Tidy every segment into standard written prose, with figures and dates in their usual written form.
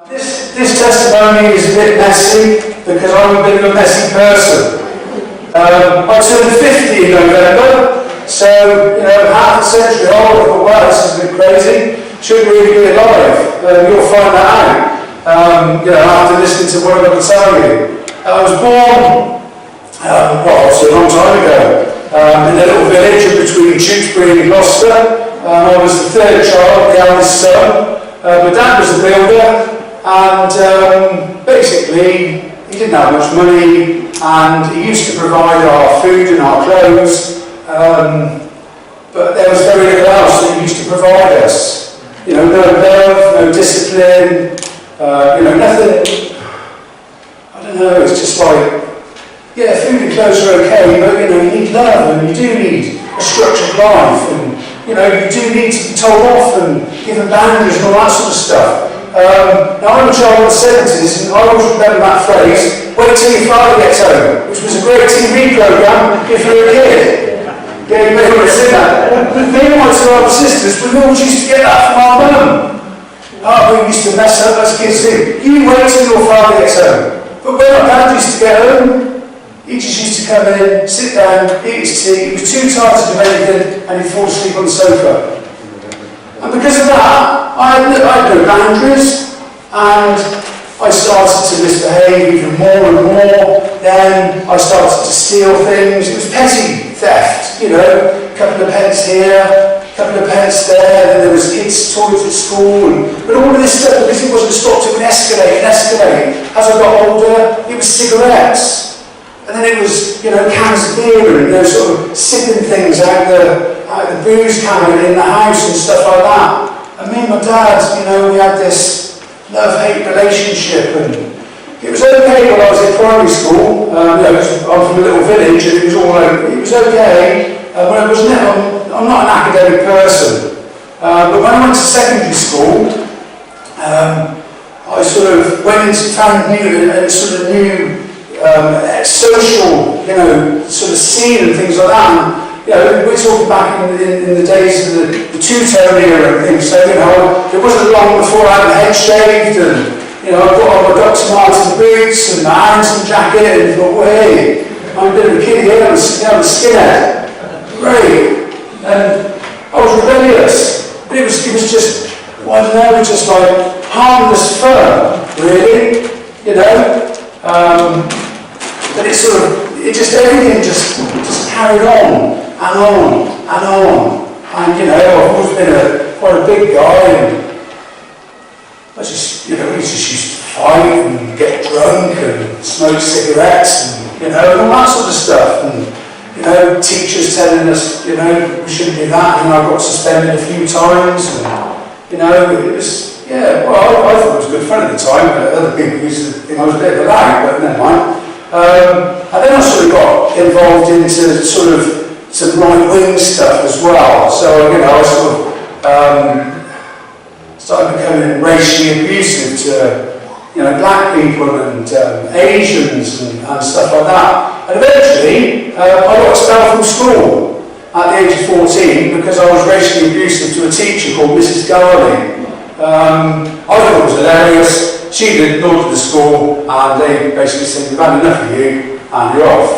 This testimony is a bit messy because I'm a bit of a messy person. I turned 50 in November, so half a century old. I thought, wow, this is a bit crazy. Shouldn't really be alive. You'll find that out. After listening to what I'm going to tell you. I was born, obviously a long time ago, in a little village between Tewkesbury and Gloucester. I was the third child, the eldest son. My dad was a builder. And basically, he didn't have much money, and he used to provide our food and our clothes, but there was very little else that he used to provide us. No love, no discipline, nothing. I don't know, it's just like, yeah, food and clothes are okay, but you need love, and you do need a structured life, and you do need to be told off and given boundaries and all that sort of stuff. Now I'm a child of the 70s, and I always remember that phrase, wait till your father gets home, which was a great TV programme if you were a kid. Yeah, you may have seen that. Me and my two older sisters, we always used to get that from our mum. We used to mess up as kids too. You wait till your father gets home. But when our dad used to get home, he just used to come in, sit down, eat his tea. He was too tired to do anything, and he'd fall asleep on the sofa. And because of that, I had no boundaries, and I started to misbehave even more and more. Then I started to steal things. It was petty theft, a couple of pence here, a couple of pence there. Then there was kids' toilets at school, but all of this stuff, because it wasn't stopped, it would escalate and escalate. As I got older, it was cigarettes, and then it was cans of beer and sort of sipping things out the booze cabinet in the house and stuff like that. And me and my dad, we had this love-hate relationship, and it was okay when I was in primary school. I'm from a little village, and it was okay. But I'm not an academic person. But when I went to secondary school, I sort of went into found a sort of new social, sort of scene and things like that. And, we're talking back in the days of the two-tone era and things, so, it wasn't long before I had my head shaved, and, I put on my Dr. Martin boots and my Harrington jacket, and thought, well, hey, I'm a bit of a kid here, I'm a skinhead. Great. And I was rebellious, but it was just, well, I don't know, just like harmless fun, really, but everything just carried on. And on, and on. And, I've always been quite a big guy, and I just, we just used to fight and get drunk and smoke cigarettes and, and all that sort of stuff. And, teachers telling us, we shouldn't do that, and I got suspended a few times. And, it was, I thought it was good fun at the time, but other people used to think I was a bit of a lag, but never mind. And then I sort of got involved into sort of some right-wing stuff as well. So, I sort of started becoming racially abusive to, black people and Asians and stuff like that. And eventually, I got expelled from school at the age of 14 because I was racially abusive to a teacher called Mrs. Garley. I thought it was hilarious. She ignored the school, and they basically said, we've had enough of you, and you're off.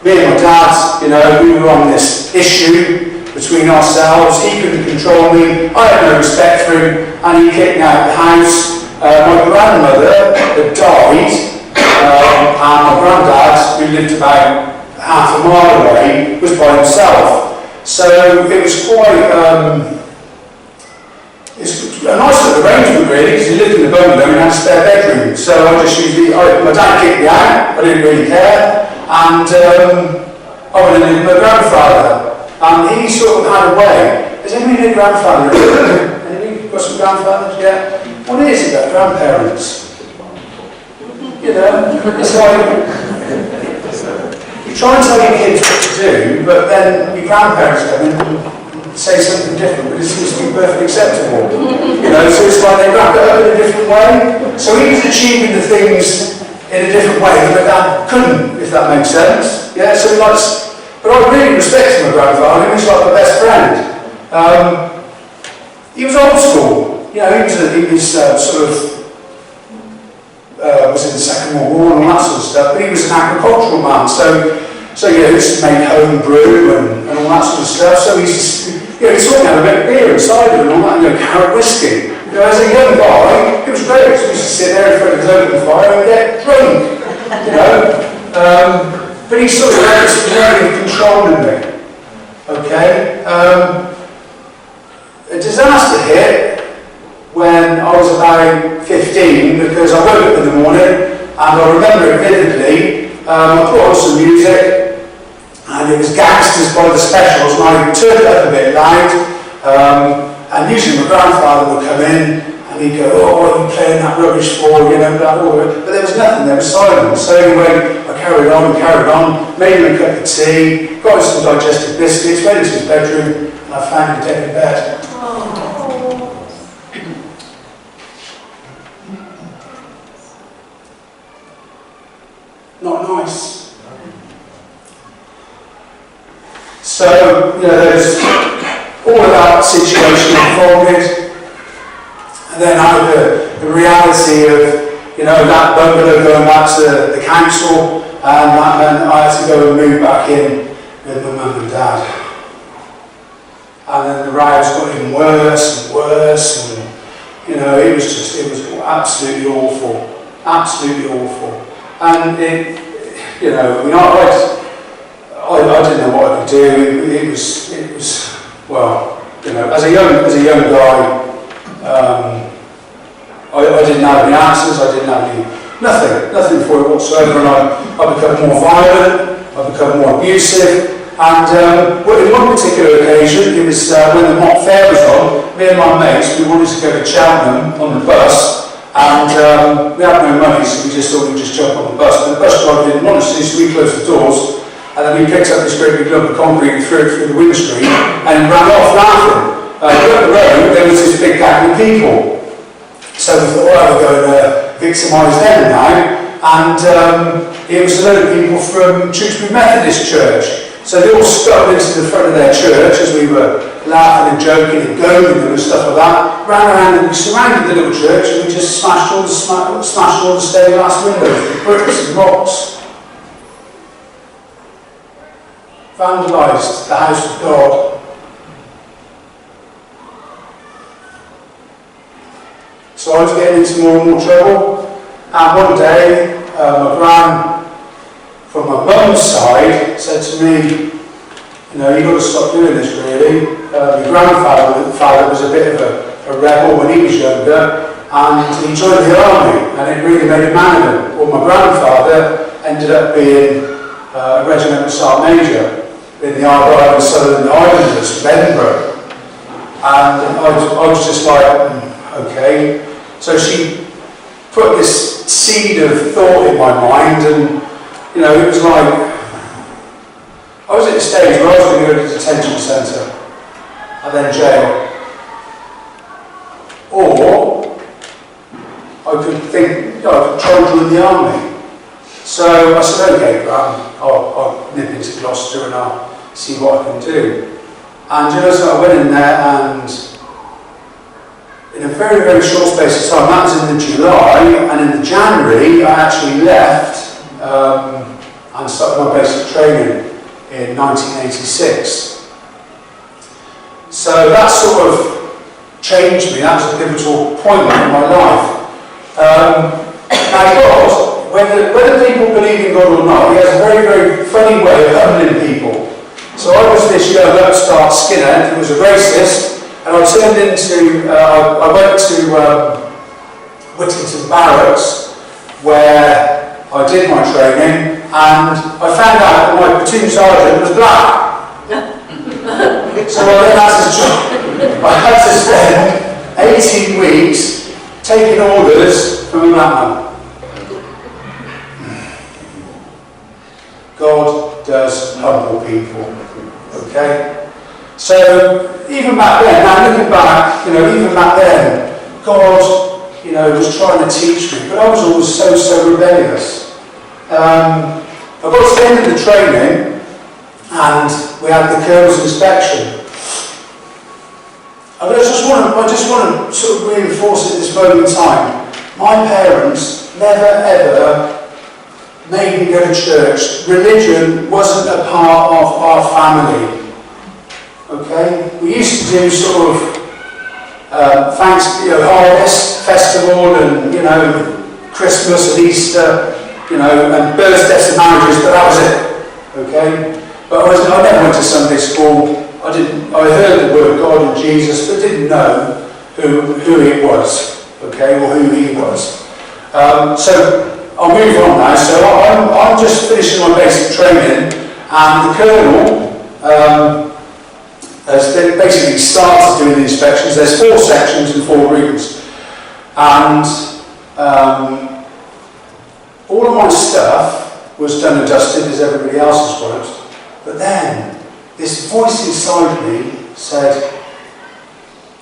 Me and my dad, we were on this issue between ourselves. He couldn't control me, I had no respect for him, and he kicked me out of the house. My grandmother had died, and my granddad, who lived about half a mile away, was by himself. So it was quite it's a nice little arrangement, really, because he lived in the bungalow and had a spare bedroom. So I just my dad kicked me out, I didn't really care. And I went and lived with my grandfather, and he sort of had a way. Has anybody had a grandfather? Anybody got some grandfathers? Yeah. What is it about grandparents? It's like you try and tell your kids what to do, but then your grandparents come in and say something different, but it seems to be perfectly acceptable. So it's like they wrap it up in a different way. So he was achieving the things in a different way that my dad couldn't, if that makes sense. Yeah, so but I really respected my grandfather. He was like my best friend. He was old school. he was sort of, was in the Second World War and all that sort of stuff, but he was an agricultural man, so he used to make home brew and all that sort of stuff, so he sort of had a bit of beer inside him and all that, carrot whiskey. As a young guy, it was great, so he used to sit there in front of his open fire and get drunk, but he sort of had this way of controlling me, okay? A disaster hit when I was about 15, because I woke up in the morning and I remember it vividly. I put on some music and it was Gangsters by the Specials, and I turned it up a bit loud, and usually my grandfather would come in and he'd go, "Oh, what are you playing that rubbish for?" Blah, blah, blah. But there was nothing, there was silence. So anyway, I carried on, made him a cup of tea, got him some digestive biscuits, went into his bedroom, and I found him dead in bed. Not nice. So, there's all of that situation unfolded, and then I had the reality of, that bungalow going back to the council, and that meant I had to go and move back in with my mum and dad. And then the rows got even worse and worse, and it was absolutely awful, absolutely awful. And I didn't know what I could do. It was well, as a young guy, I didn't have any answers. I didn't have nothing for it whatsoever. And I become more violent. I become more abusive. And in one particular occasion, it was when the mock fair was on. Me and my mates, we wanted to go to Cheltenham on the bus. And we had no money, so we just thought we'd just jump on the bus. But the bus driver didn't want us to, so we closed the doors. And then we picked up this great big lump of concrete and threw it through the windscreen and ran off laughing. Up the road, there was this big gang of people. So we thought, we're going to victimise them now. And it was a load of people from Tewkesbury Methodist Church. So they all scuttled into the front of their church as we were laughing and joking and goading them and stuff like that. Ran around and we surrounded the little church and we just smashed all the stained glass windows with bricks and rocks. Vandalised the house of God. So I was getting into more and more trouble. And one day, my gran from my mum's side said to me, you've got to stop doing this really. Your grandfather was a bit of a rebel when he was younger, and he joined the army, and it really made a man of him. Well, my grandfather ended up being a regimental sergeant major in the Argyll and Southern Islanders, Benborough. And I was just like, okay. So she put this seed of thought in my mind, and it was like, I was at a stage where I was going to go to the detention centre and then jail. Or I could think, I could try and join the army. So I said, okay, Graham, I'll nip into Gloucester and I'll see what I can do. And so I went in there, and in a very, very short space of time, that was in the July, and in the January, I actually left and started my basic training in 1986. So that sort of changed me. That was a pivotal point in my life. Now God, whether people believe in God or not, He has a very, very funny way of humbling people. So I was this young upstart skinhead who was a racist, and I turned into, I went to Whittington Barracks, where I did my training, and I found out that my platoon sergeant was black. So I had to spend 18 weeks taking orders from a black man. God does humble people, okay? So even back then, now looking back, even back then, God, was trying to teach me, but I was always so rebellious. I got to the end of the training, and we had the colonel's inspection. I just want to sort of reinforce at this moment in time. My parents never ever made me go to church. Religion wasn't a part of our family. Okay? We used to do sort of harvest festival and Christmas and Easter, and birthdays and marriages, but that was it. Okay? But I never went to Sunday school. I heard the word of God and Jesus, but didn't know who it was, okay, or who he was. So I'll move on now. So I'm just finishing my basic training, and the Colonel has basically started doing the inspections. There's 4 sections and 4 rooms, and all of my stuff was done and dusted as everybody else's was. But then this voice inside me said,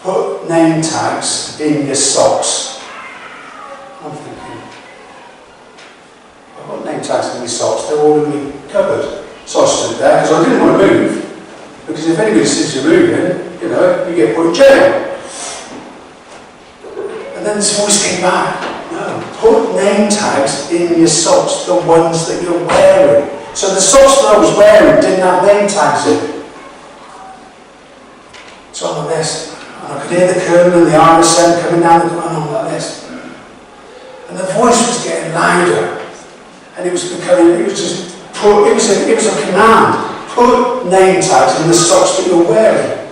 put name tags in your socks. I'm thinking, I've got name tags in my socks, they're all in my cupboard. So I stood there because I didn't want to move. Because if anybody sees you moving, you get put in jail. And then this voice came back, no, put name tags in your socks, the ones that you're wearing. So the socks that I was wearing didn't have name tags in. So I'm like this, and I could hear the Colonel and the RSM coming down the corridor, and I'm like this. And the voice was getting louder, and it was a command, put name tags in the socks that you're wearing.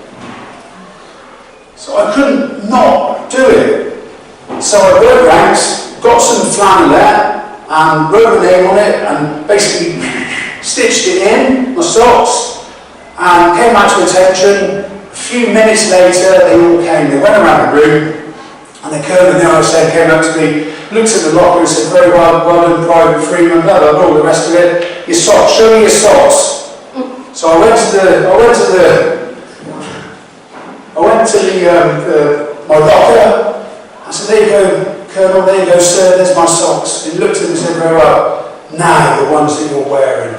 So I couldn't not do it. So I worked ranks, got some flannel there, and wrote my name on it, and basically stitched it in, my socks, and came back to attention. A few minutes later, they all came. They went around the room, and the Colonel and the RSM came up to me, looked at the locker and said, very well done, Private Freeman, blah, blah, blah, all the rest of it. Your socks, show me your socks. So I went to my locker. I said, there you go, Colonel, there you go, sir, there's my socks. He looked at them and said, very well, now the ones that you're wearing.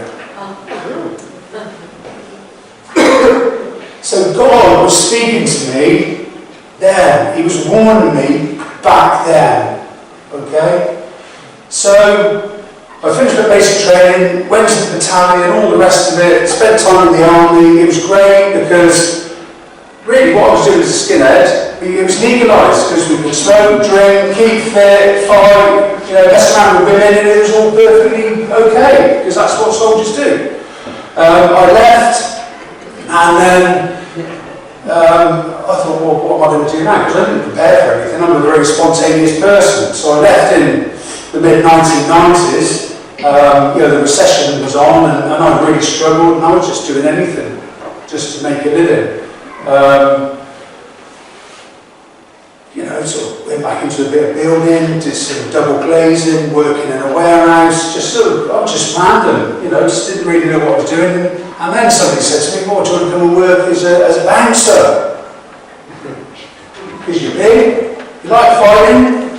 So God was speaking to me then. He was warning me back then. Okay? So I finished my basic training, went to the battalion, all the rest of it, spent time in the army. It was great because really what I was doing as a skinhead, it was legalised because we could smoke, drink, keep fit, fight, mess around with women, and it was all perfectly okay because that's what soldiers do. I left, and then I thought, well, what am I going to do now? Because I didn't prepare for anything. I'm a very spontaneous person. So I left in the mid-1990s. The recession was on, and I really struggled, and I was just doing anything just to make a living. Sort of went back into a bit of building, did some double glazing, working in a warehouse, just random, just didn't really know what I was doing. And then somebody said to me, do you want to come and work as a bouncer? Because you're big, you like fighting.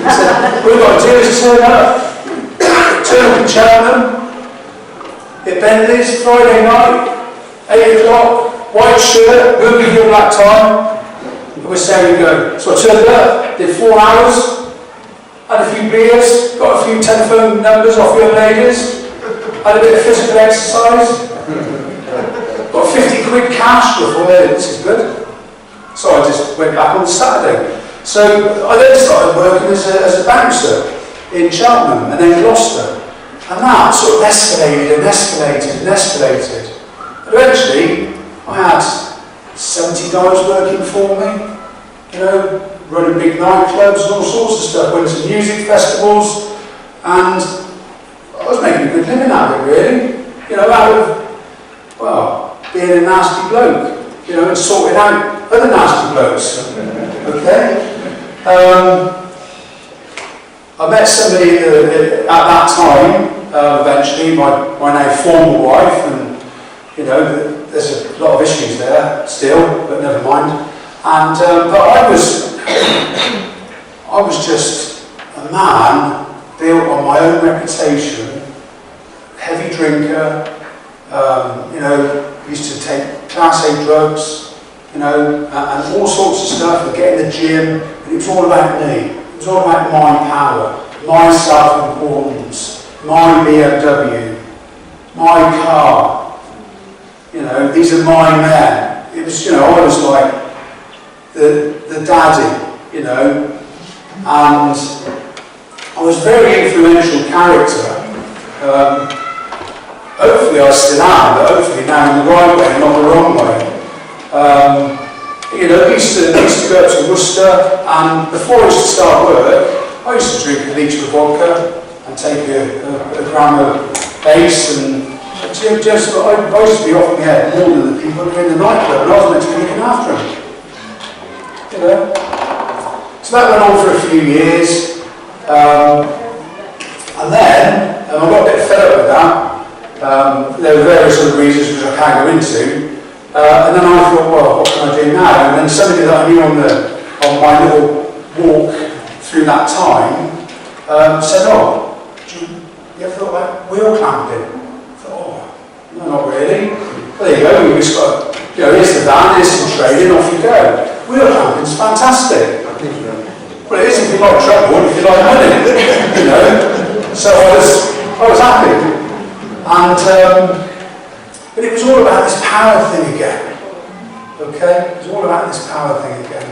I said, all you've got to do is turn up in Cheltenham, at Bentley's, Friday night, 8 o'clock, white shirt, boogie heel black tie. We're saying we go. So I turned up, did 4 hours, had a few beers, got a few telephone numbers off young ladies, had a bit of physical exercise, got 50 quid cash before this is good. So I just went back on Saturday. So I then started working as a bouncer in Cheltenham and then Gloucester. And that sort of escalated and escalated and escalated. Eventually, I had 70 guys working for me, running big nightclubs and all sorts of stuff, went to music festivals, and I was making a good living out of it, really. Out of, being a nasty bloke, and sorting out other nasty blokes. Okay? I met somebody at that time, eventually, my now former wife, and there's a lot of issues there still, but never mind. And but I was just a man built on my own reputation, heavy drinker, used to take Class A drugs, you know, and all sorts of stuff, and get in the gym, and it was all about me. It was all about my power, my self-importance, my BMW, my car. You know, these are my men. It was, you know, I was like the daddy, you know, and I was a very influential character. Hopefully I still am, but hopefully now in the right way, not the wrong way. You know, I used to go up to Worcester, and before I used to start work, I used to drink a litre of vodka and take a gram of base, and I used to be off my head more than the people in the nightclub, and I was meant to be looking after them. You know? So that went on for a few years, and then I got a bit fed up with that. There were various other reasons which I can't go into. And then I thought, well, what can I do now? And then somebody that I knew on my little walk through that time said, oh, you ever thought about wheel clamping? I thought, oh, no, not really. Well, there you go, you just got, you know, here's the van, here's some trading, off you go. Wheel clamping's fantastic. Well, it is if you like trouble, if you like money, you know. So I was happy. And but it was all about this power thing again. Okay? It was all about this power thing again.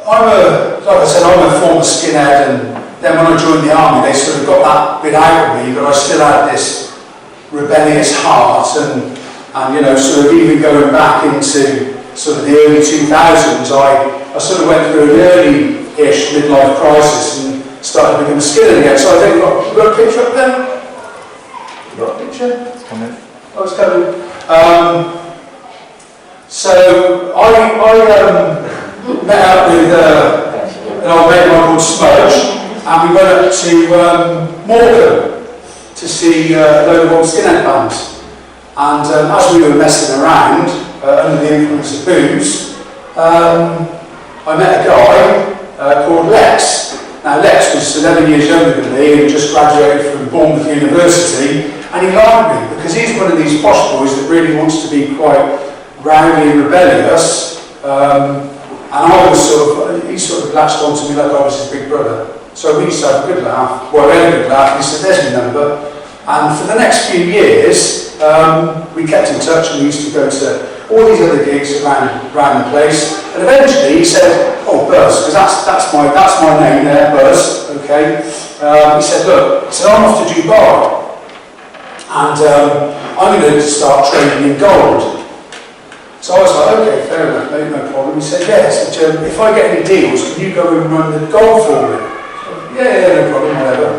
Like I said, I'm a former skinhead, and then when I joined the army, they sort of got that bit out of me, but I still had this rebellious heart, and you know, sort of even going back into sort of the early 2000s, I sort of went through an early-ish midlife crisis and started becoming a skinhead again. So I think, you got a picture up there? Got a picture? It's coming. Oh, it's coming. So I met up with an old mate of mine called Smudge, and we went up to Morecambe to see a load of old skinhead bands. And as we were messing around under the influence of booze, I met a guy called Lex. Now Lex was 11 years younger than me and just graduated from Bournemouth University. And he liked me because he's one of these posh boys that really wants to be quite rowdy and rebellious. And I was he sort of latched onto me like I was his big brother. So we used to have a good laugh. Well, we had a good laugh. He said, there's my number. And for the next few years, we kept in touch, and we used to go to all these other gigs around the place. And eventually he said, oh, Buzz, because that's my name there, Buzz, okay. He said, look, I'm off to Dubai. And I'm going to start trading in gold. So I was like, okay, fair enough, no problem. He said, yes, if I get any deals, can you go and run the gold for me? Yeah, no problem, whatever.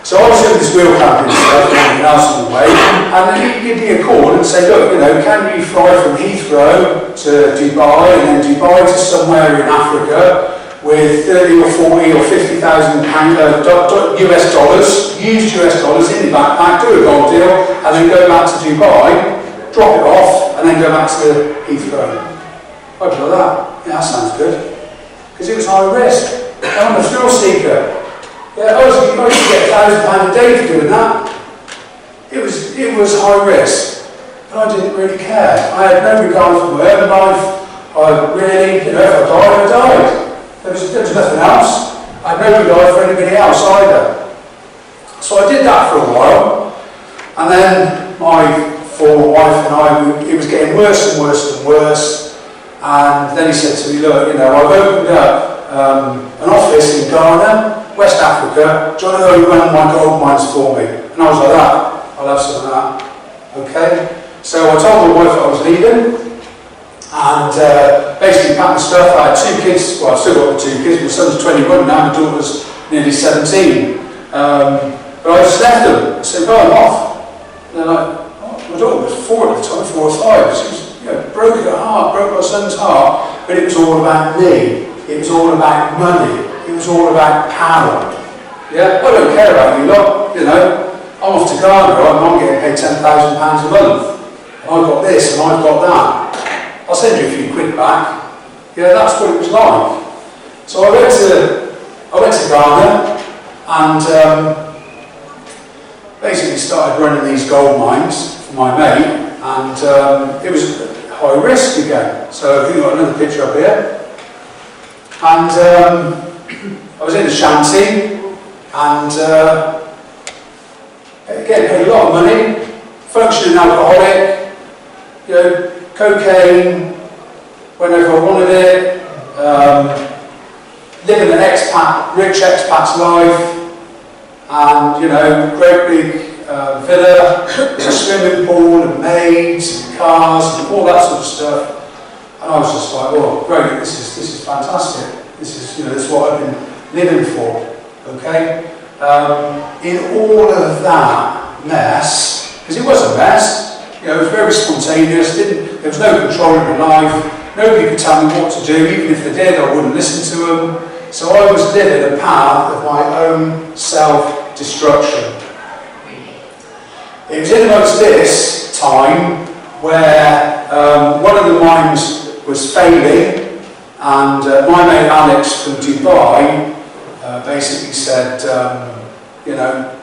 So I was doing this wheel clamping stuff, and else on the way, and he'd give me a call and say, look, you know, can you fly from Heathrow to Dubai, and then Dubai to somewhere in Africa, with 30 or 40 or 50,000 US dollars, used US dollars in the backpack, do a gold deal, and then go back to Dubai, drop it off, and then go back to Heathrow. I'd be like that. Yeah, that sounds good. Because it was high risk. I'm a thrill seeker. Yeah, I used to get £1,000 a day for doing that. It was high risk. But I didn't really care. I had no regard for my own life. I really, you know, if I died, I died. There was nothing else. I had no regard for anybody else either. So I did that for a while, and then my former wife and I, it was getting worse and worse and worse, and then he said to me, look, you know, I've opened up an office in Ghana, West Africa, do you want to go run my gold mines for me? And I was like, that, I'll have some of that. Okay? So I told my wife I was leaving, and basically packed my stuff. I had 2 kids, well I've still got 2 kids, my son's 21 now, my daughter's nearly 17. But I just left them. I said, I'm off. And they're like, oh, my daughter was 4 at the time, 4 or 5. She was, you know, broke her heart, broke my son's heart. But it was all about me. It was all about money. It was all about power. Yeah, I don't care about you lot, you know. I'm off to Ghana, I'm getting paid £10,000 a month. I've got this and I've got that. I'll send you a few quid back. Yeah, that's what it was like. So I went to Ghana and basically started running these gold mines for my mate, and it was high risk again. So we've got another picture up here. And I was in a shanty, and again, paid a lot of money, functioning alcoholic, you know, cocaine whenever I wanted it, living an rich expat's life, and, you know, great big villa, with a swimming pool and maids and cars and all that sort of stuff. And I was just like, oh, great, this is fantastic. This is, you know, this is what I've been living for. Okay? In all of that mess, because it was a mess, you know, it was very spontaneous. There was no control of my life. Nobody could tell me what to do. Even if they did, I wouldn't listen to them. So I was living a path of my own self-destruction. It was in amongst this time where one of the mines was failing, and my mate Alex from Dubai basically said, you know,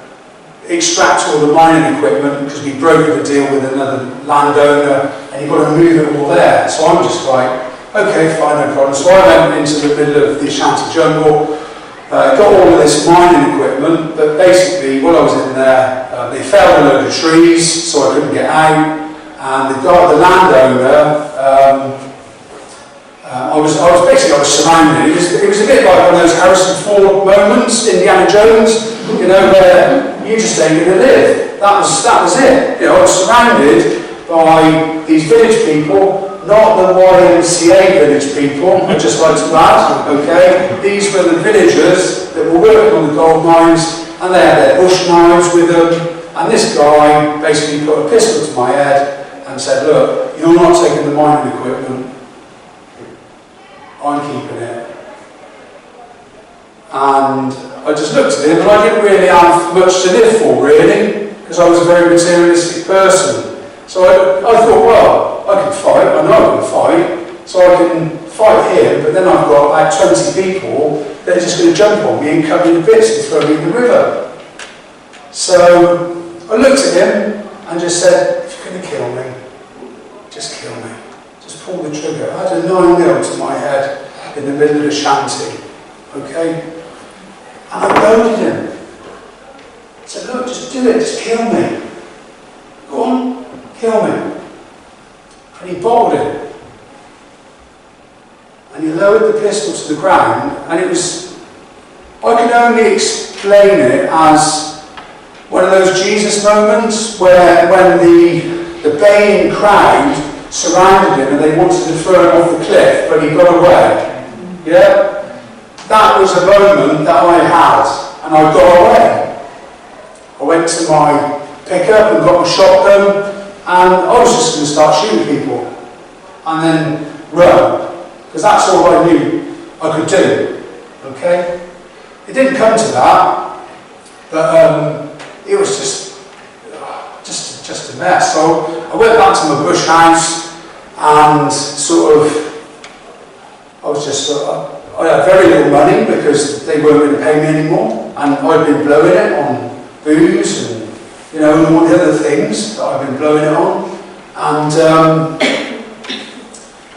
extract all the mining equipment because we brokered a deal with another landowner and you've got to move it all there. So I'm just like, okay, fine, no problem. So I went into the middle of the Ashanti jungle, got all of this mining equipment, but basically while I was in there, they felled a load of trees so I couldn't get out, and the landowner, I was surrounded. It was a bit like one of those Harrison Ford moments, Indiana Jones, you know, where you just ain't going to live. That was it. You know, I was surrounded by these village people, not the YMCA village people, I just like to add, okay? These were the villagers that were working on the gold mines, and they had their bush knives with them, and this guy basically put a pistol to my head and said, look, you're not taking the mining equipment, I'm keeping it. And I just looked at him, and I didn't really have much to live for, really, because I was a very materialistic person. So I thought, well, I can fight, I know I can fight, so I can fight him, but then I've got like 20 people that are just going to jump on me and cut me to bits and throw me in the river. So I looked at him and just said, if you're going to kill me, just kill me. Just pull the trigger. I had a 9mm to my head in the middle of the shanty, okay? And I goaded him. I said, look, just do it, just kill me. Go on, kill me. And he bottled it. And he lowered the pistol to the ground, and it was, I can only explain it as one of those Jesus moments where when the baying crowd surrounded him and they wanted to throw him off the cliff, but he got away. Yeah? That was a moment that I had, and I got away. I went to my pickup and got my shotgun, and I was just going to start shooting people and then run, because that's all I knew I could do. Okay? It didn't come to that, but it was just a mess. So I went back to my bush house and sort of, I had very little money because they weren't going to pay me anymore, and I'd been blowing it on booze and, you know, and all the other things that I've been blowing it on.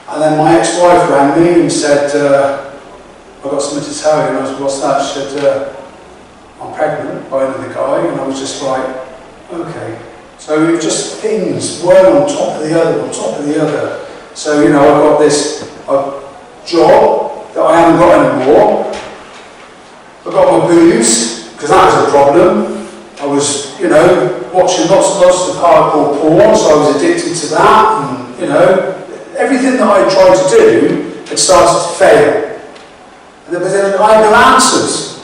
And then my ex-wife rang me and said, I've got something to tell you. And I was, what's that? She said, I'm pregnant by another guy. And I was just like, okay. So it was just things, one on top of the other, on top of the other. So, you know, I've got this job that I haven't got anymore. I've got my booze, because that was a problem. I was, you know, watching lots and lots of hardcore porn, so I was addicted to that, and, you know, everything that I tried to do had started to fail. And then I had no answers.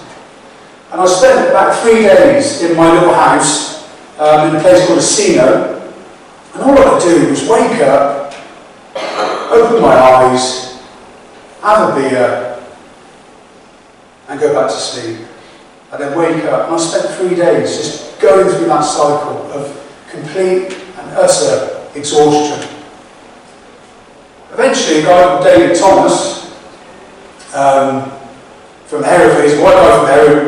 And I spent about 3 days in my little house, in a place called Asino, and all I could do was wake up, open my eyes, have a beer, and go back to sleep. And then wake up, and I spent 3 days just going through that cycle of complete and utter exhaustion. Eventually, a guy called David Thomas from Hereford, he's a white guy from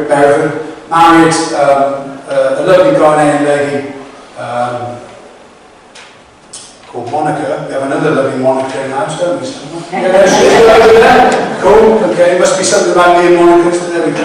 Hereford, married a lovely Ghanaian lady called or Monica. We have another lovely Monica in the house, don't we? Yeah, there she is over there. Cool, okay, it must be something about me and Monica, so there we go.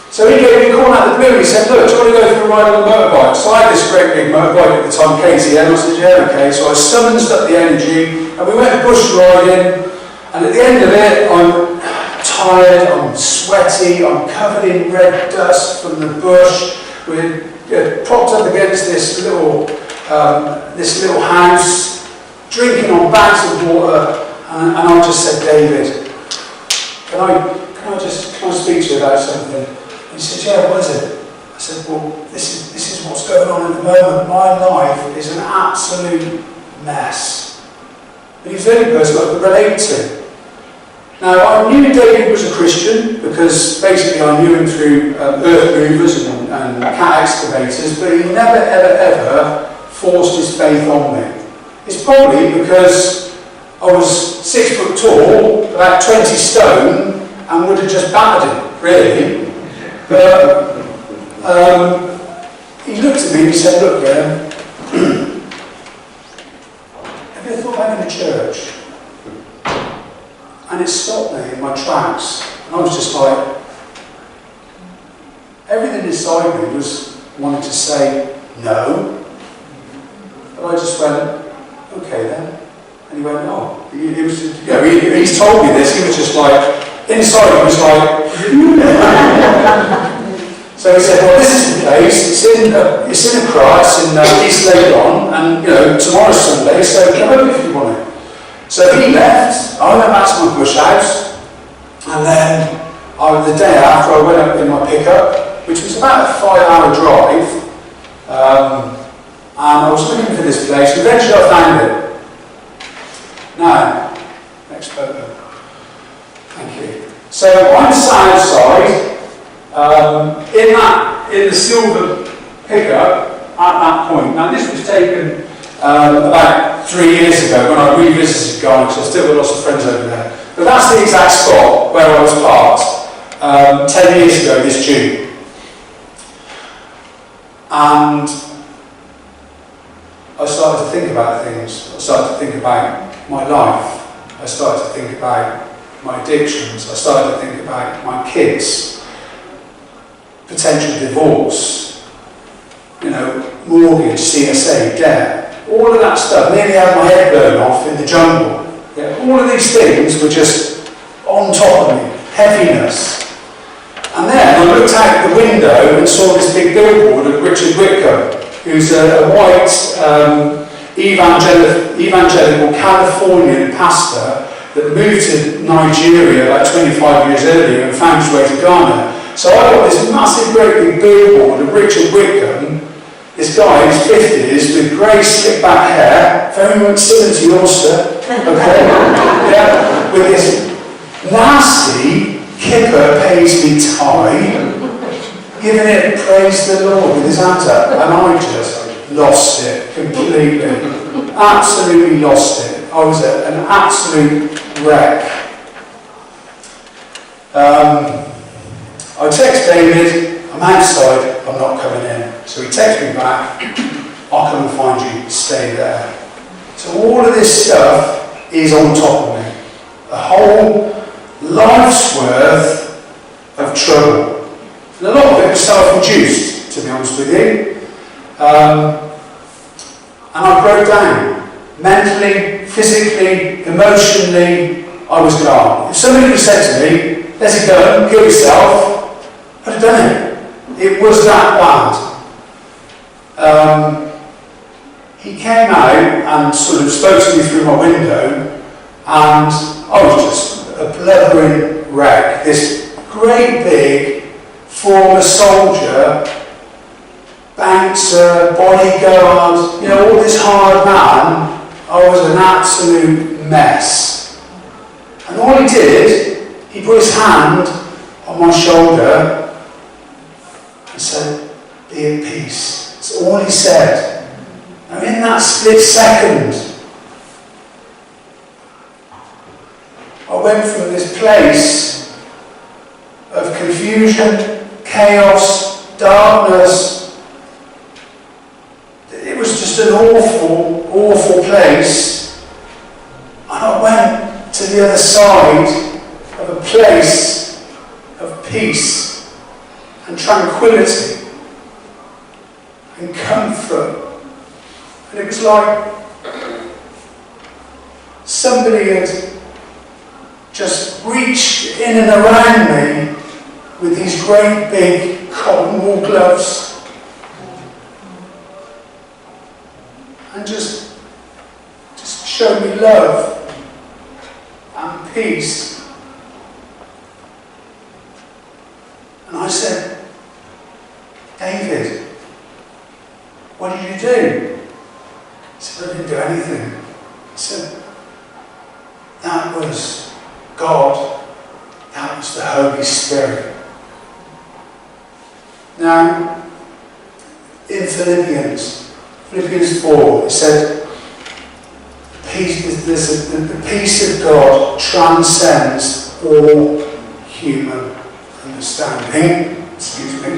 So he gave me a call out of the blue. He said, look, do you want to go for a ride on a motorbike? So I had this great big motorbike at the time, KTM. I said, yeah, okay. So I summoned up the energy and we went bush riding. And at the end of it, I'm tired, I'm sweaty, I'm covered in red dust from the bush. We're propped up against this little house, drinking on bags of water. And I just said, David, can I speak to you about something? He said, yeah, what is it? I said, well, this is what's going on at the moment. My life is an absolute mess. And he's the only person I could relate to. Now, I knew David was a Christian because basically I knew him through earth movers and cat excavators, but he never, ever, ever forced his faith on me. It's probably because I was 6 foot tall, about 20 stone, and would have just battered him, really. But he looked at me and he said, look, Graham, have you ever thought about having a church? And it stopped me in my tracks. And I was just like, everything inside me was wanting to say no. But I just went, okay then. And he went, oh. He's told me this, he was just like, inside he was like, so he said, well, this is the place, it's in Accra, it's in East Legon, and tomorrow's Sunday, so come over if you want it. So he left, I went back to my bush house, and then the day after I went up in my pickup, which was about a 5-hour drive, and I was looking for this place, and eventually I found it. Now, next photo. Thank you. So on the south side, in the silver pickup at that point. Now this was taken about 3 years ago when I revisited Ghana, because I've still got lots of friends over there. But that's the exact spot where I was parked 10 years ago this June. And I started to think about things. I started to think about my life. I started to think about my addictions. I started to think about my kids, potential divorce, mortgage, CSA, debt, all of that stuff. Nearly had my head blown off in the jungle. Yeah, all of these things were just on top of me, heaviness. And then I looked out the window and saw this big billboard of Richard Whitcomb, who's a white evangelical Californian pastor that moved to Nigeria about 25 years earlier and found his way to Ghana. So I got this massive great big billboard of Richard Whitcomb, this guy in his 50s with grey slick back hair, very much similar to your sir, okay? Yeah, with his nasty kipper paisley tie, giving it praise the Lord with his hands up, and I just lost it completely, absolutely lost it. I was an absolute wreck. I text David, I'm outside, I'm not coming in. So he texts me back, I'll come and find you, stay there. So all of this stuff is on top of me. A whole life's worth of trouble. And a lot of it was self-induced, to be honest with you. And I broke down. Mentally, physically, emotionally, I was gone. If somebody would have said to me, let it go, kill yourself, I'd have done it. It was that bad. He came out and sort of spoke to me through my window, and I was just a blubbering wreck. This great big former soldier, bouncer, bodyguard, all this hard man, I was an absolute mess. And all he did, he put his hand on my shoulder and said, be at peace. That's all he said. And in that split second, I went from this place of confusion, chaos, darkness. It was just an awful awful place, and I went to the other side of a place of peace and tranquility and comfort. And it was like somebody had just reached in and around me with these great big cotton wool gloves and just showed me love and peace. And I said, David, what did you do? He said, I didn't do anything. I said, that was God. That was the Holy Spirit. Now, in Philippians 4, it said, the peace of God transcends all human understanding. Excuse me.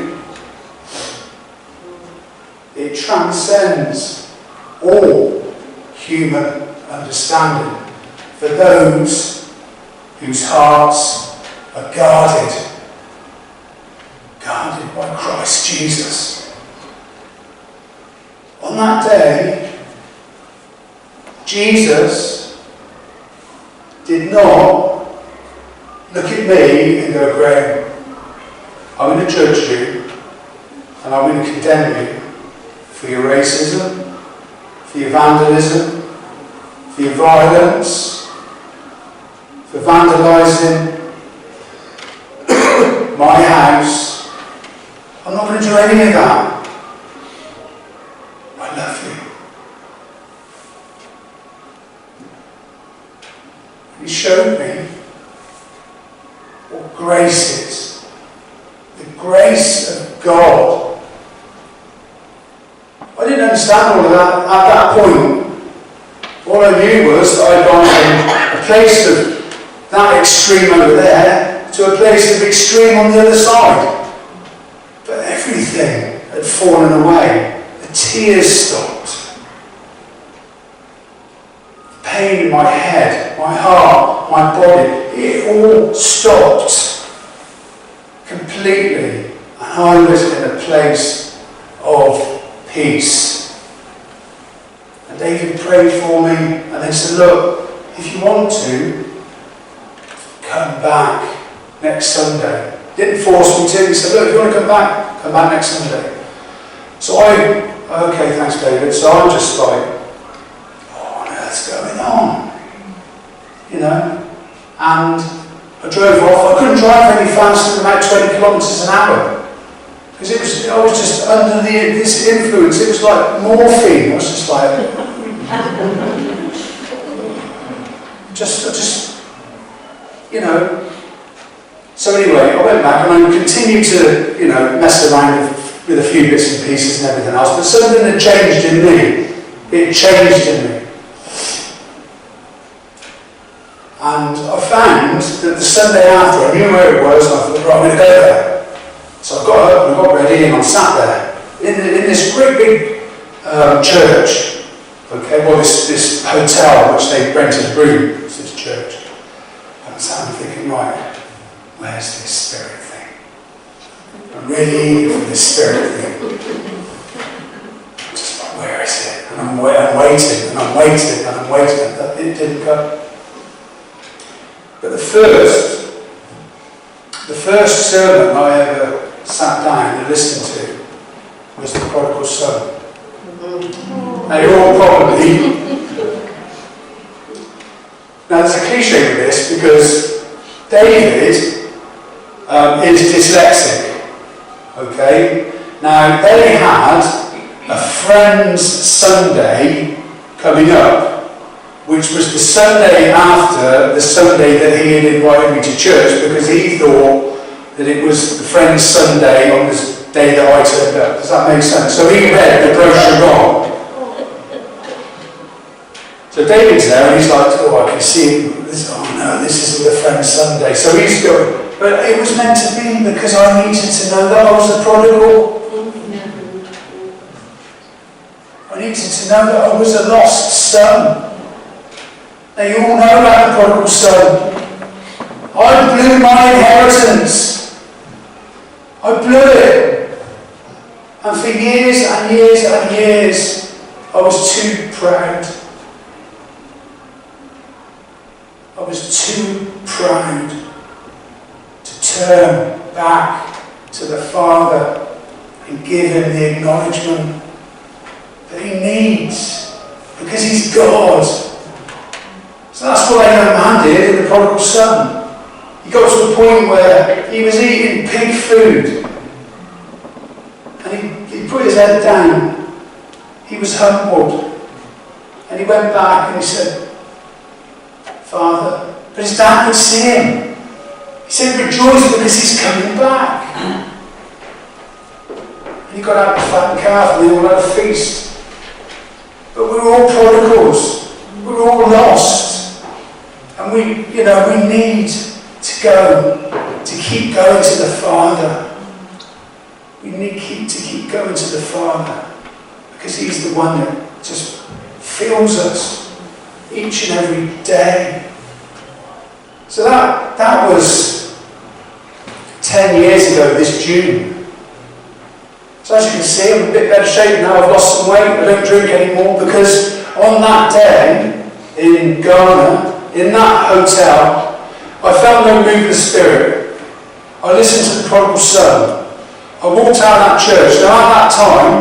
It transcends all human understanding for those whose hearts are guarded by Christ Jesus. On that day, Jesus did not look at me and go, Graham, I'm going to judge you and I'm going to condemn you for your racism, for your vandalism, for your violence, for vandalising my house. I'm not going to do any of that. I love you. He showed me what grace is. The grace of God. I didn't understand all of that at that point. All I knew was that I'd gone from a place of that extreme over there to a place of extreme on the other side. But everything had fallen away. The tears stopped. The pain in my head, my heart, my body, it all stopped completely. And I was in a place of peace. And David prayed for me, and they said, look, if you want to, come back next Sunday. Didn't force me to. He said, look, if you want to come back next Sunday. So okay, thanks David. So I'm just like, what on earth's going on? You know? And I drove off. I couldn't drive any faster than about 20 kilometres an hour. Because I was just under this influence. It was like morphine. I was just like, just, you know. So anyway, I went back and I continued to, you know, mess around with a few bits and pieces and everything else. But something had changed in me. It changed in me. And I found that the Sunday after, I knew where it was, and I thought, right, I'm going to go there. So I got up and I got ready and I sat there in this great big church, okay, well this hotel which they rented a room, it's this church. And I sat there thinking, right, where's this spirit thing? I'm really eager for this spirit thing. Just like, where is it? And I'm waiting and I'm waiting and I'm waiting, and it didn't come. But the first sermon I ever sat down and listened to was the prodigal son. Now you're all probably... Now there's a cliche with this because David is dyslexic. Okay? Now they had a Friends Sunday coming up, which was the Sunday after the Sunday that he had invited me to church, because he thought that it was the Friends Sunday on this day that I turned up. Does that make sense? So he read the brochure wrong. So David's there and he's like, oh, I can see him. Oh no, this isn't the Friends Sunday. So he's going, but it was meant to be because I needed to know that I was the prodigal. I needed to know that I was a lost son. Now you all know about the prodigal son. I blew my inheritance. I blew it. And for years and years and years, I was too proud. I was too proud to turn back to the Father and give him the acknowledgement that he needs, because he's God. So that's what a young man did in the prodigal son. He got to a point where he was eating pig food, and he put his head down. He was humbled, and he went back and he said, Father, but his dad could see him. He said, rejoice because he's coming back. And he got out the fattened calf and they all had a feast. But we were all prodigals. We were all lost. And we need to go, to keep going to the Father. We need to keep going to the Father, because he's the one that just fills us each and every day. So that was 10 years ago this June. So as you can see, I'm in a bit better shape now. I've lost some weight. I don't drink anymore, because on that day in Ghana, in that hotel, I felt no move of the Spirit. I listened to the prodigal son. I walked out of that church. Now at that time,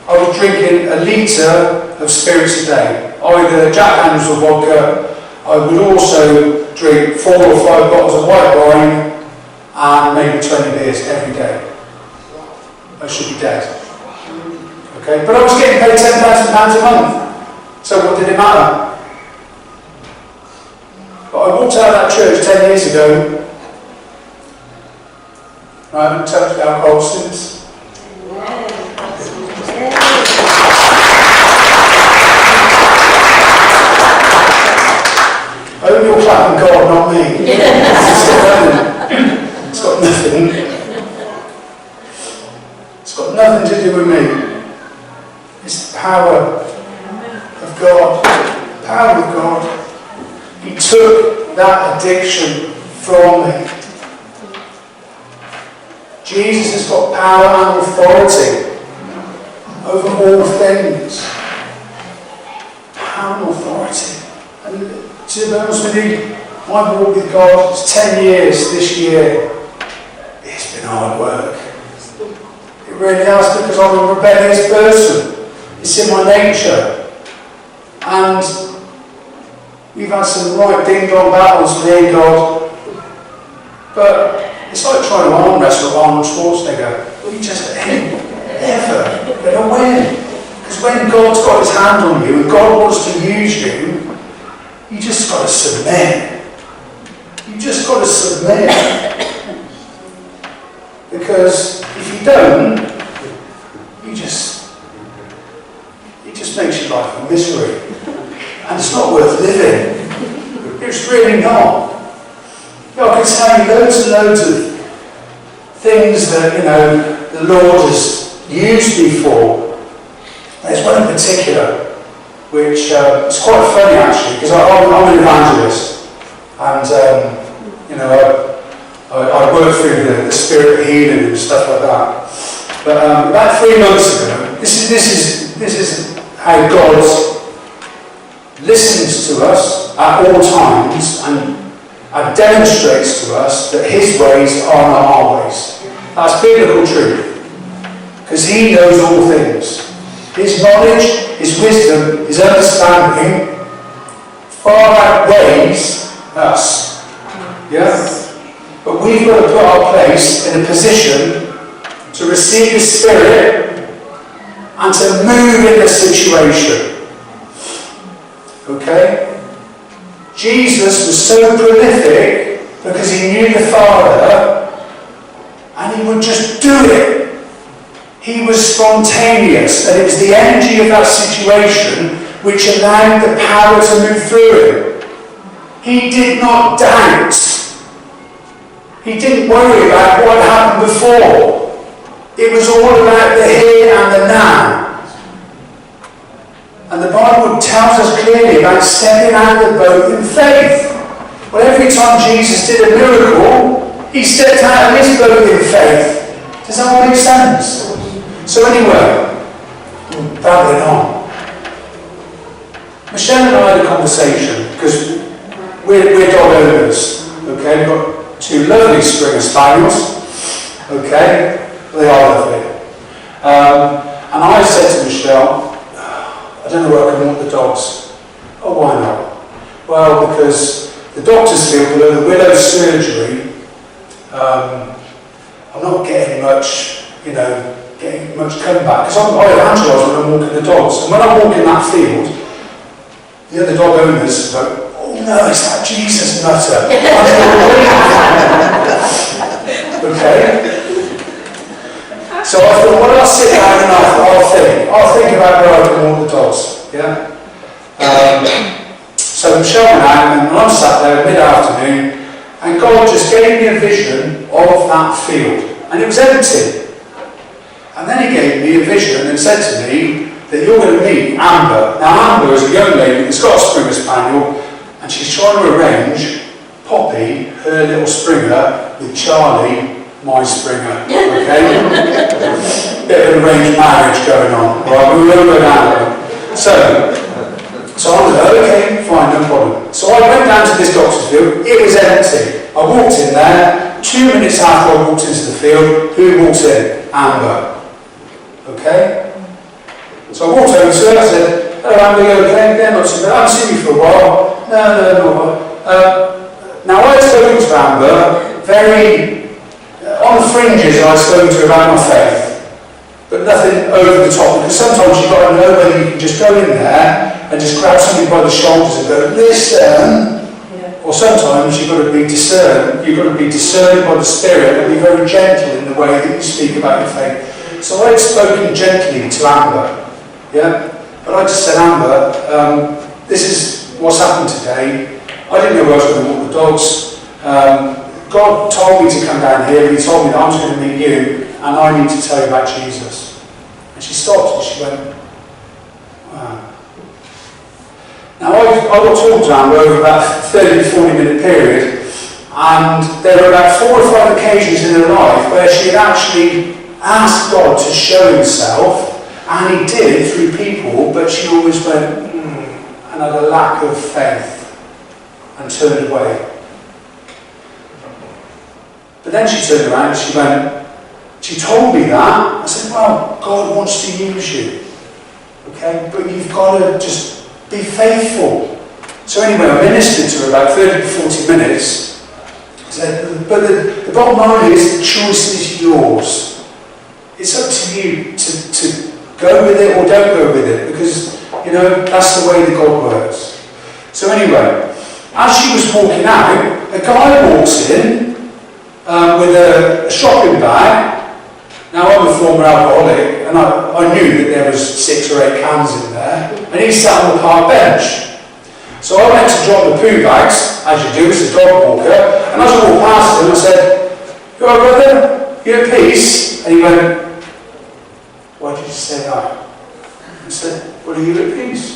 I was drinking a litre of spirits a day, either Jack Daniels or vodka. I would also drink 4 or 5 bottles of white wine and maybe 20 beers every day. I should be dead. Okay, but I was getting paid £10,000 a month. So what did it matter? But I walked out of that church 10 years ago. I haven't touched alcohol since. I hope you're clapping God, not me. It's got nothing. It's got nothing to do with me. It's the power of God. The power of God. He took that addiction from me. Jesus has got power and authority over all things. Power and authority. And to be honest with you, my walk with God is 10 years this year. It's been hard work. It really has, because I'm a rebellious person. It's in my nature. And we've had some right ding-dong battles with me and God. But it's like trying to arm wrestle with Arnold Schwarzenegger. You just ain't ever going to win. Because when God's got his hand on you and God wants to use you, you just got to submit. You just got to submit. Because if you don't, it just makes your life a misery. And it's not worth living. It's really not. I can tell you loads and loads of things that, the Lord has used me for. There's one in particular, which is quite funny actually, because I'm an evangelist, and I work through the spirit of healing and stuff like that. But about 3 months ago, this is how God listens to us at all times and demonstrates to us that his ways are not our ways. That's biblical truth, because he knows all things. His knowledge, his wisdom, his understanding far outweighs us. Yeah? But we've got to put our place in a position to receive the Spirit and to move in the situation. Okay? Jesus was so prolific because he knew the Father, and he would just do it. He was spontaneous, and it was the energy of that situation which allowed the power to move through him. He did not doubt. He didn't worry about what happened before. It was all about the here and the now. And the Bible tells us clearly about stepping out of the boat in faith. Well, every time Jesus did a miracle, he stepped out of his boat in faith. Does that all make sense? So anyway, babbling on. Michelle and I had a conversation, because we're dog owners, okay? We've got 2 lovely Springer Spaniels, okay? They are lovely. And I said to Michelle, I don't know where I can walk the dogs. Oh, why not? Well, because the doctors feel below the widow's surgery, I'm not getting much, getting much comeback. Because I evangelise when I'm walking the dogs. And when I'm walking that field, the other dog owners go, oh no, it's that Jesus nutter. Okay? So I thought, well, I'll sit down and I'll think about where I can walk the dogs. Yeah? So Michelle went out, and I sat there mid-afternoon, and God just gave me a vision of that field. And it was empty. And then he gave me a vision and said to me that you're going to meet Amber. Now Amber is a young lady that's got a Springer Spaniel, and she's trying to arrange Poppy, her little Springer, with Charlie, my Springer. Okay? Bit of an arranged marriage going on. Right, we won't go down there. So I was like, okay, fine, no problem. So I went down to this doctor's field. It was empty. I walked in there. 2 minutes after I walked into the field, who walked in? Amber. Okay? So I walked over to her. I said, hello Amber, you okay? Yeah, not too bad. I haven't seen you for a while. No. Now I had spoken to Amber very on the fringes. I spoke to her about my faith, but nothing over the top, because sometimes you've got to know whether you can just go in there and just grab somebody by the shoulders and go, listen. Or sometimes you've got to be discerned. You've got to be discerned by the Spirit and be very gentle in the way that you speak about your faith. So I had spoken gently to Amber, yeah. But I just said, Amber, this is what's happened today. I didn't know where I was going to walk the dogs. God told me to come down here, and he told me that I was going to meet you, and I need to tell you about Jesus. And she stopped and she went, wow. Now I got talking to Amber over about 30 to 40 minute period, and there were about 4 or 5 occasions in her life where she had actually asked God to show himself, and he did through people, but she always went, and had a lack of faith and turned away. But then she turned around and she told me that. I said, well, God wants to use you, okay, but you've got to just be faithful. So anyway, I ministered to her about 30 to 40 minutes. I said, but the bottom line is, the choice is yours. It's up to you to go with it or don't go with it, because, that's the way that God works. So anyway, as she was walking out, a guy walks in with a shopping bag. Now, I'm a former alcoholic, and I knew that there was 6 or 8 cans in there, and he sat on the park bench. So I went to drop the poo bags, as you do as a dog walker, and as I walked past him, I said, you all right, brother? You at peace? And he went, why did you say that? I said, well, are you at peace?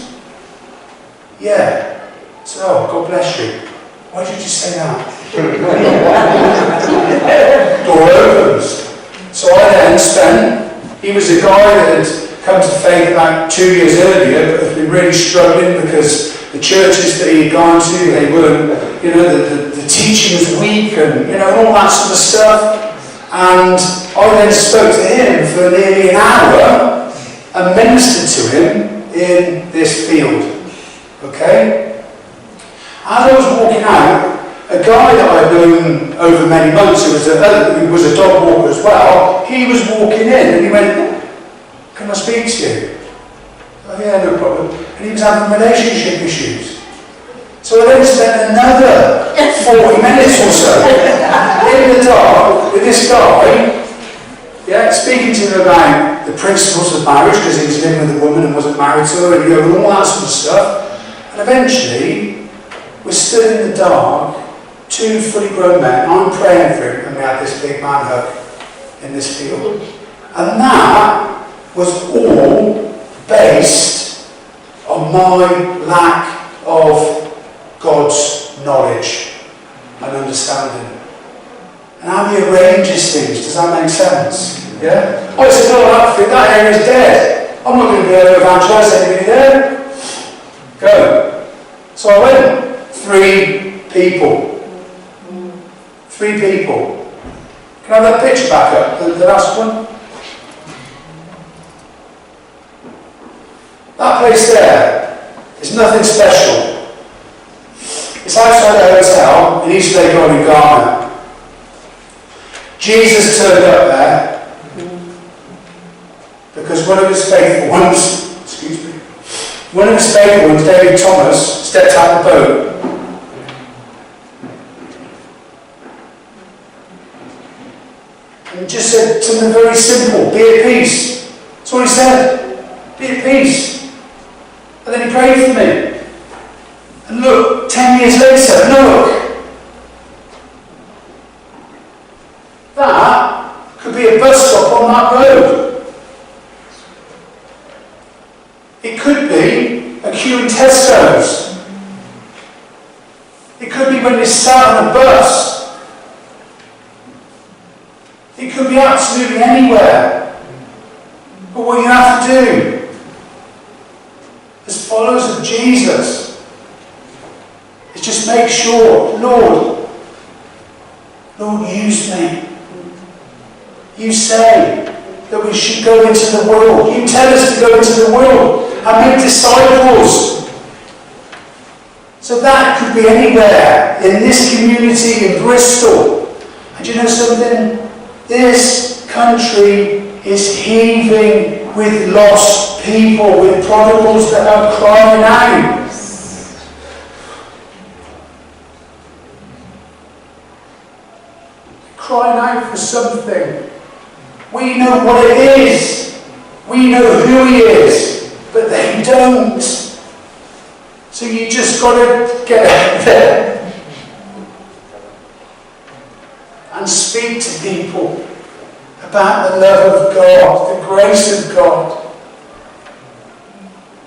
Yeah. I said, oh, God bless you. Why did you say that? Door opens. So I then he was a guy that had come to faith about 2 years earlier, but had been really struggling because the churches that he had gone to, they weren't, the teaching was weak and, all that sort of stuff. And I then spoke to him for nearly an hour and ministered to him in this field. Okay? As I was walking out, a guy that I'd known over many months, who was a dog walker as well, he was walking in and he went, can I speak to you? Oh yeah, no problem. And he was having relationship issues. So I then spent another 40 minutes or so in the dark with this guy, speaking to him about the principles of marriage, because he was living with a woman and wasn't married to her, and all that sort of stuff. And eventually, we stood in the dark, 2 fully grown men. I'm praying for him, and we had this big man hug in this field. And that was all based on my lack of God's knowledge and understanding. And how he arranges things. Does that make sense? Yeah? Oh, he said, no, that area is dead. I'm not going to be able to evangelize anybody there. Go. So I went. 3 people. 3 people. Can I have that picture back up? The last one? That place there is nothing special. It's outside a hotel in East Lake in Ghana. Jesus turned up there because one of his faithful ones, David Thomas, stepped out of the boat. And he just said something very simple, be at peace. That's all he said, be at peace. And then he prayed for me. And look, 10 years later, look. That could be a bus stop on that road. It could be a queue in Tesco's. It could be when you're sat on a bus. It could be absolutely anywhere. But what you have to do as followers of Jesus is just make sure, Lord, use me. You say that we should go into the world. You tell us to go into the world and make disciples. So that could be anywhere, in this community, in Bristol. And you know something? This country is heaving with lost people, with prodigals that are crying out. Crying out for something. We know what it is. We know who he is. But they don't. So you just got to get out there and speak to people about the love of God, the grace of God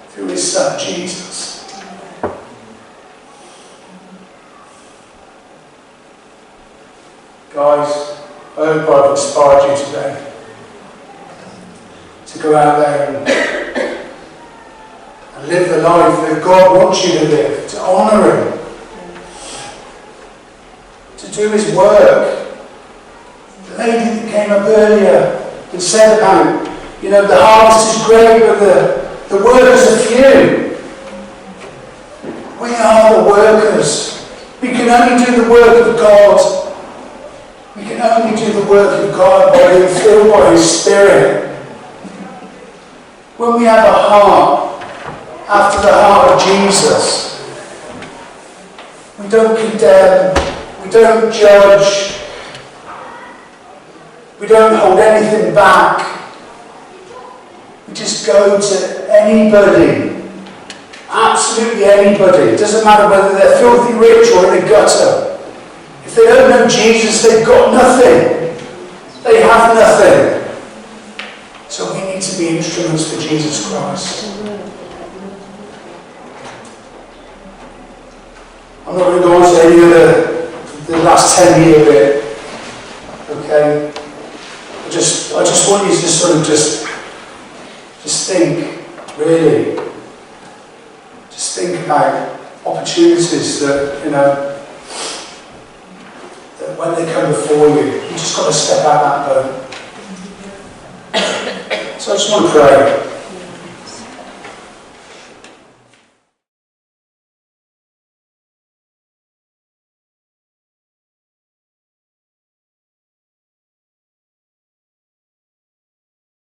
through his son Jesus. Guys, I hope I've inspired you today to go out there and live the life that God wants you to live, to honour him, to do his work. The lady that came up earlier and said about, the harvest is great, but the workers are few. We are the workers. We can only do the work of God. We can only do the work of God by being filled by his Spirit. When we have a heart after the heart of Jesus, we don't condemn, we don't judge, we don't hold anything back. We just go to anybody, absolutely anybody. It doesn't matter whether they're filthy rich or in the gutter. If they don't know Jesus, they've got nothing. They have nothing. So we need to be instruments for Jesus Christ. I'm not going to go on to any of the last 10-year bit. Okay? I just want you to sort of just think, really. Just think about opportunities that, that when they come before you, you just got to step out that boat. So I just want to pray.